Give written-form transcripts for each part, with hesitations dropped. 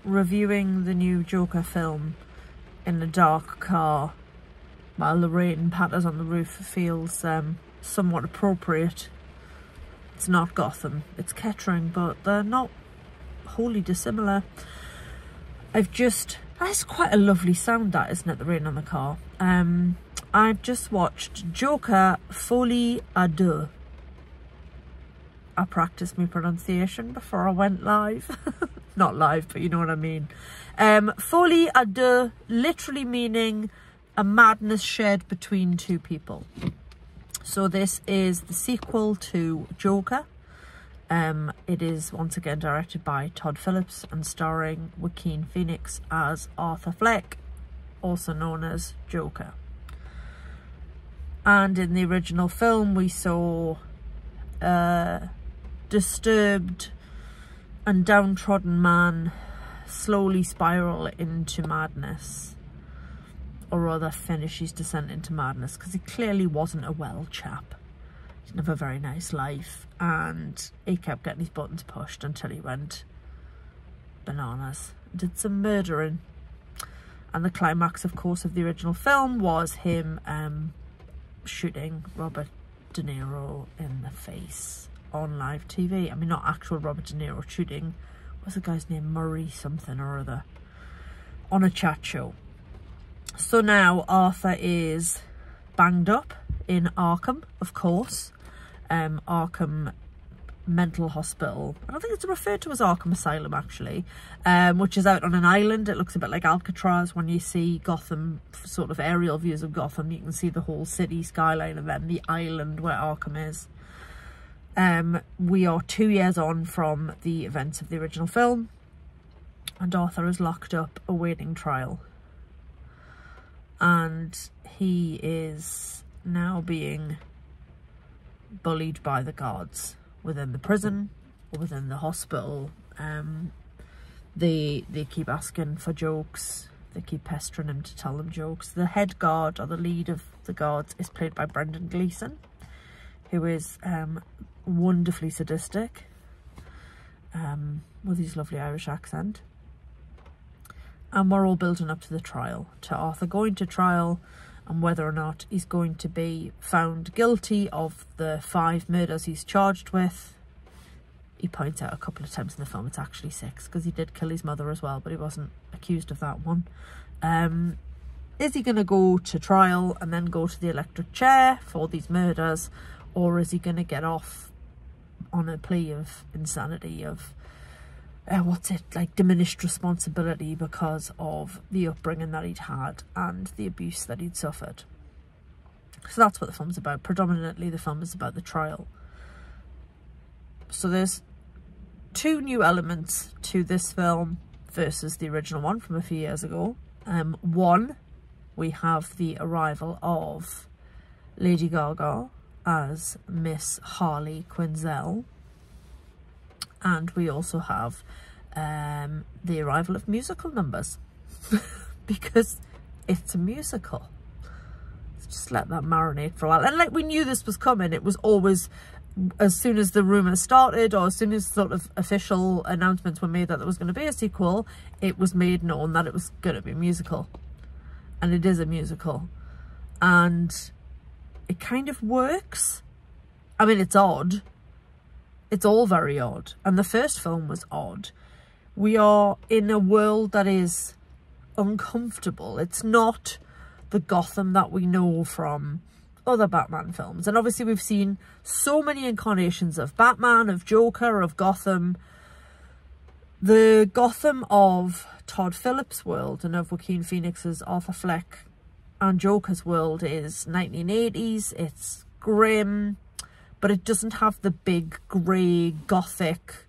reviewing the new Joker film in a dark car while the rain patters on the roof feels somewhat appropriate. It's not Gotham, it's Kettering, but they're not wholly dissimilar. That's quite a lovely sound, that, isn't it, the rain on the car. I've just watched Joker Folie à Deux. I practiced my pronunciation before I went live. Not live, but you know what I mean. Folie à Deux, literally meaning a madness shared between two people. So this is the sequel to Joker. It is once again directed by Todd Phillips and starring Joaquin Phoenix as Arthur Fleck, also known as Joker. And in the original film we saw a disturbed and downtrodden man slowly spiral into madness, or rather finish his descent into madness, because he clearly wasn't a well chap. He didn't have a very nice life, and he kept getting his buttons pushed until he went bananas, did some murdering. And the climax, of course, of the original film was him shooting Robert De Niro in the face on live TV. I mean, not actual Robert De Niro, shooting, what's the guy's name, Murray something or other, on a chat show. So now Arthur is banged up in Arkham, of course. Arkham Mental Hospital. I don't think it's referred to as Arkham Asylum, actually, which is out on an island. It looks a bit like Alcatraz. When you see Gotham, sort of aerial views of Gotham, you can see the whole city skyline and then the island where Arkham is. We are 2 years on from the events of the original film, and Arthur is locked up awaiting trial. And he is now being bullied by the guards within the prison or within the hospital. They keep asking for jokes. They keep pestering him to tell them jokes. The head guard, or the lead of the guards, is played by Brendan Gleeson, who is wonderfully sadistic with his lovely Irish accent. And we're all building up to the trial, to Arthur going to trial, and whether or not he's going to be found guilty of the 5 murders he's charged with. He points out a couple of times in the film it's actually 6, because he did kill his mother as well, but he wasn't accused of that one. Is he going to go to trial and then go to the electric chair for these murders, or is he going to get off on a plea of insanity, of diminished responsibility because of the upbringing that he'd had and the abuse that he'd suffered? So that's what the film's about. Predominantly the film is about the trial. So there's 2 new elements to this film versus the original one from a few years ago. One, we have the arrival of Lady Gaga as Miss Harley Quinzel. And we also have the arrival of musical numbers because it's a musical. Let's just let that marinate for a while. And like, we knew this was coming. It was always, as soon as the rumours started, or as soon as sort of official announcements were made that there was going to be a sequel, it was made known that it was going to be a musical. And it is a musical. And it kind of works. I mean, it's odd. It's all very odd. And the first film was odd. We are in a world that is uncomfortable. It's not the Gotham that we know from other Batman films. And obviously we've seen so many incarnations of Batman, of Joker, of Gotham. The Gotham of Todd Phillips' world and of Joaquin Phoenix's Arthur Fleck and Joker's world is 1980s. It's grim, but it doesn't have the big grey gothic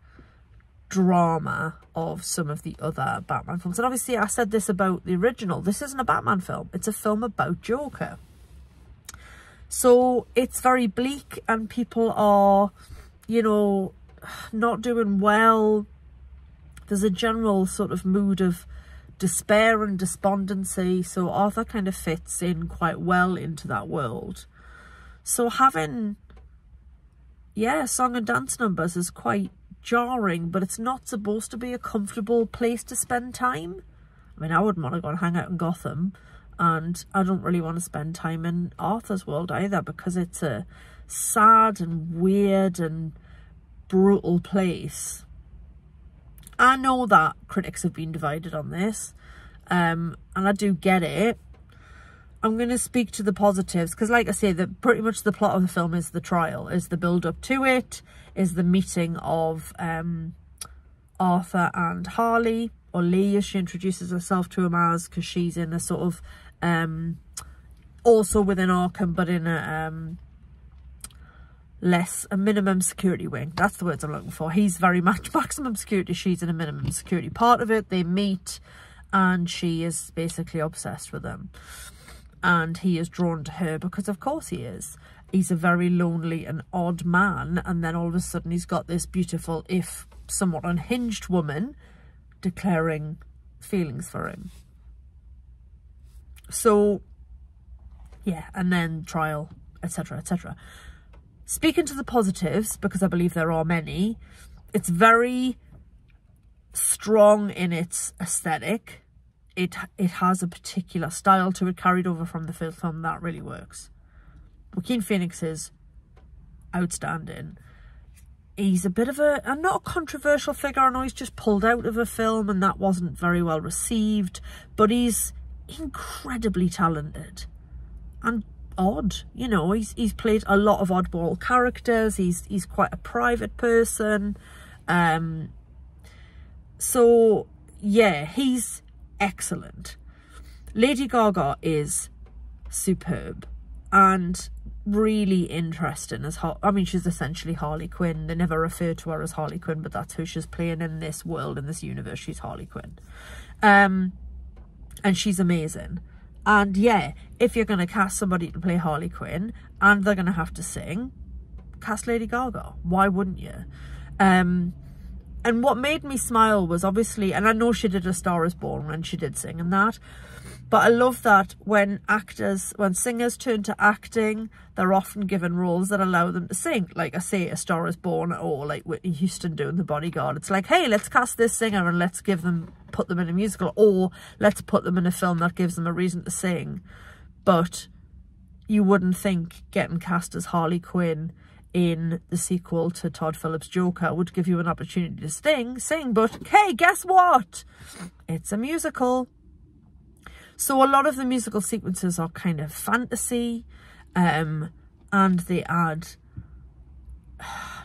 drama of some of the other Batman films. And obviously I said this about the original. This isn't a Batman film. It's a film about Joker. So it's very bleak and people are, you know, not doing well. There's a general sort of mood of despair and despondency. So Arthur kind of fits in quite well into that world. So having, yeah, song and dance numbers is quite jarring, but it's not supposed to be a comfortable place to spend time. I mean, I wouldn't want to go and hang out in Gotham, and I don't really want to spend time in Arthur's world either, because it's a sad and weird and brutal place. I know that critics have been divided on this, and I do get it. I'm going to speak to the positives, because like I say, pretty much the plot of the film is the trial, is the build up to it, is the meeting of Arthur and Harley, or Lee as she introduces herself to him as, because she's in a sort of, also within Arkham, but in a minimum security wing. That's the words I'm looking for. He's very much maximum security, she's in a minimum security part of it. They meet, and she is basically obsessed with him. And he is drawn to her because of course he is. He's a very lonely and odd man, and then all of a sudden he's got this beautiful, if somewhat unhinged woman declaring feelings for him. So yeah, and then trial, etc, etc. Speaking to the positives, because I believe there are many, it's very strong in its aesthetic. It has a particular style to it carried over from the first film that really works. Joaquin Phoenix is outstanding. He's a bit of not a controversial figure. I know he's just pulled out of a film and that wasn't very well received, but he's incredibly talented and odd. You know, he's played a lot of oddball characters. He's quite a private person. So yeah, he's excellent. Lady Gaga is superb and really interesting as I mean, she's essentially Harley Quinn. They never refer to her as Harley Quinn, but that's who she's playing in this world, in this universe. She's Harley Quinn. And she's amazing. And yeah, if you're going to cast somebody to play Harley Quinn and they're going to have to sing, cast Lady Gaga. Why wouldn't you? And what made me smile was obviously, and I know she did A Star Is Born when she did sing and that, but I love that when singers turn to acting, they're often given roles that allow them to sing. Like I say, A Star Is Born, or like Whitney Houston doing The Bodyguard. It's like, hey, let's cast this singer and let's put them in a musical, or let's put them in a film that gives them a reason to sing. But you wouldn't think getting cast as Harley Quinn in the sequel to Todd Phillips' Joker would give you an opportunity to sing, but hey, guess what? It's a musical. So a lot of the musical sequences are kind of fantasy, and they add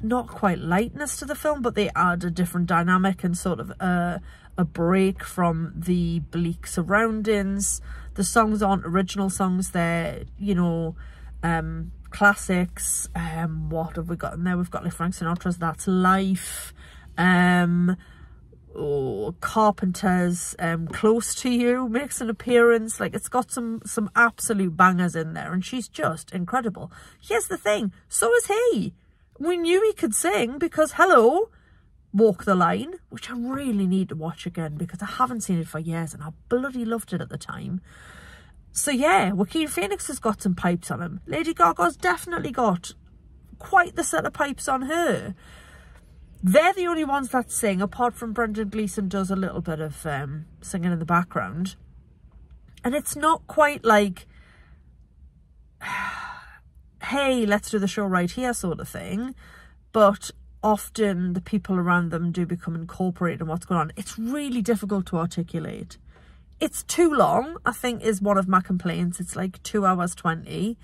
not quite lightness to the film, but they add a different dynamic and sort of a break from the bleak surroundings. The songs aren't original songs, they're, you know, classics. What have we got in there? We've got like Frank Sinatra's That's Life, Carpenter's Close to You makes an appearance. Like, it's got some absolute bangers in there, and she's just incredible. Here's the thing, so is he. We knew he could sing because, hello, Walk the Line, which I really need to watch again because I haven't seen it for years and I bloody loved it at the time. So yeah, Joaquin Phoenix has got some pipes on him. Lady Gaga's definitely got quite the set of pipes on her. They're the only ones that sing, apart from Brendan Gleeson does a little bit of singing in the background. And it's not quite like, hey, let's do the show right here sort of thing. But often the people around them do become incorporated in what's going on. It's really difficult to articulate. It's too long, I think, is one of my complaints. It's like 2 hours 20.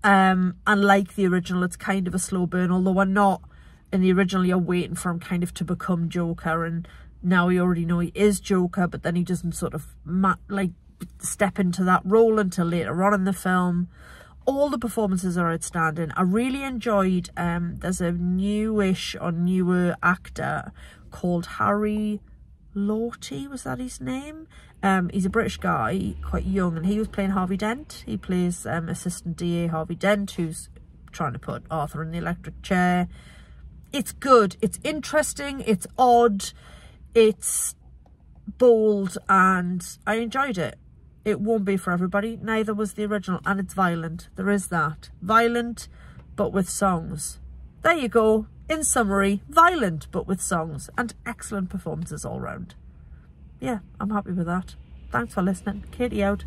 And like the original, it's kind of a slow burn, although we're not, in the original, you're waiting for him kind of to become Joker, and now we already know he is Joker, but then he doesn't sort of like step into that role until later on in the film. All the performances are outstanding. I really enjoyed, there's a newish or newer actor called Harry Lawty, was that his name? He's a British guy, quite young, and he was playing Harvey Dent. He plays Assistant DA Harvey Dent, who's trying to put Arthur in the electric chair. It's good, it's interesting, it's odd, it's bold, and I enjoyed it. It won't be for everybody, neither was the original, and it's violent. There is that. Violent, but with songs. There you go. In summary, violent but with songs and excellent performances all round. Yeah, I'm happy with that. Thanks for listening. Katie out.